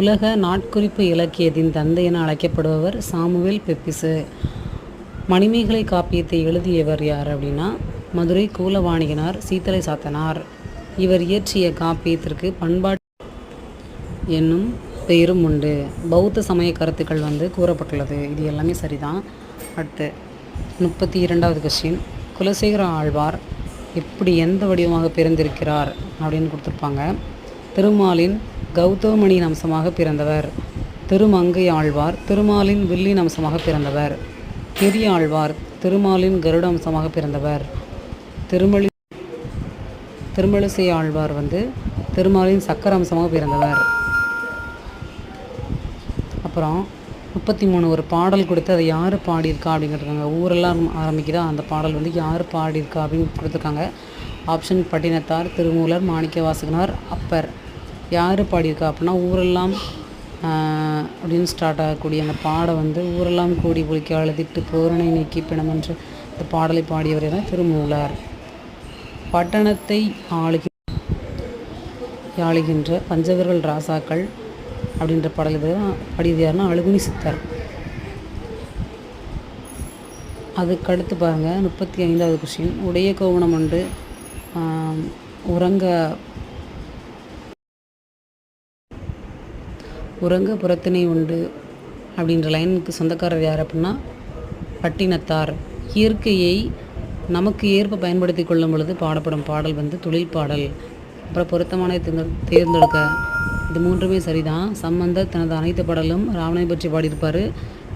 உலக நாட்குறிப்பு இலக்கியத்தின் தந்தை என அழைக்கப்படுபவர் சாமுவேல் பெப்பிசு. மணிமேகலை காப்பியத்தை எழுதியவர் யார் அப்படின்னா மதுரை கூலவாணிகனார் சீத்தலை சாத்தனார். இவர் இயற்றிய காப்பியத்திற்கு பண்பாட்டு என்னும் பெயரும் உண்டு. பௌத்த சமய கருத்துக்கள் கூறப்பட்டுள்ளது. இது எல்லாமே சரிதான். அடுத்து 32வது கொஸ்டின், குலசேகர ஆழ்வார் எப்படி எந்த வடிவமாக பிறந்திருக்கிறார் அப்படின்னு கொடுத்துருப்பாங்க. திருமாலின் கௌதமணியின் அம்சமாக பிறந்தவர். திருமங்கை ஆழ்வார் திருமாலின் வில்லின் அம்சமாக பிறந்தவர். பெரிய ஆழ்வார் திருமாலின் கருட அம்சமாக பிறந்தவர். திருமழிசை ஆழ்வார் திருமாலின் சக்கர அம்சமாக பிறந்தவர். அப்புறம் 33 ஒரு பாடல் கொடுத்து அதை யார் பாடியிருக்கா அப்படின்னு கேட்டிருக்காங்க. ஊரெல்லாம் ஆரம்பிக்குதா அந்த பாடல் யார் பாடியிருக்கா அப்படின்னு கொடுத்துருக்காங்க. ஆப்ஷன் பட்டினத்தார், திருமூலர், மாணிக்கவாசகனார், அப்பர். யார் பாடியிருக்கா அப்படின்னா ஊரெல்லாம் அப்படின்னு ஸ்டார்ட் ஆகக்கூடிய அந்த பாடம் ஊரெல்லாம் கூடி பொழிக்க அழுதிட்டு பூரணை நீக்கி பிணமென்று இந்த பாடலை பாடியவர் என திருமூலர். பட்டணத்தை ஆளுகின்ற பஞ்சவர்கள் ராசாக்கள் அப்படின்ற பாடல் பாடியது யாருன்னா அழுகுனி சித்தர். அதுக்கடுத்து பாருங்கள் 35வது கொஸ்டின், உடைய கோவணம் உண்டு உறங்க புறத்தினை உண்டு அப்படின்ற லைனுக்கு சொந்தக்காரர் யார் அப்படின்னா பட்டினத்தார். இயற்கையை நமக்கு ஏற்ப பயன்படுத்தி கொள்ளும் பொழுது பாடப்படும் பாடல் தொழில் பாடல். அப்புறம் பொருத்தமான தேர்ந்தெடுக்க, இது மூன்றுமே சரிதான். சம்பந்தர் தனது அனைத்து பாடலும் ராவணனை பற்றி பாடியிருப்பார்.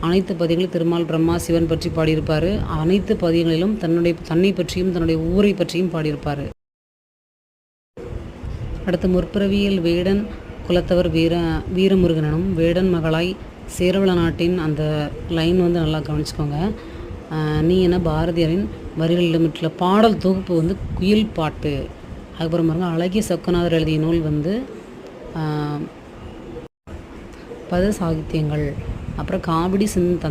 அனைத்து பதியங்களும் திருமால், பிரம்மா, சிவன் பற்றி பாடியிருப்பார். அனைத்து பதியங்களிலும் தன்னை பற்றியும் தன்னுடைய ஊரை பற்றியும் பாடியிருப்பார். அடுத்து முற்பிறவியில் வேடன் குலத்தவர் வீரமுருகனும் வேடன் மகளாய் சேரவள நாட்டின் அந்த லைன் நல்லா கவனிச்சுக்கோங்க. நீ என பாரதியாரின் வரிகளிடமிட்டுள்ள பாடல் தொகுப்பு குயில் பாட்டு. அதுக்கப்புறம் பாருங்கள், அழகிய சொக்கநாதர் எழுதிய நூல் பத சாகித்யங்கள். அப்புறம் காவடி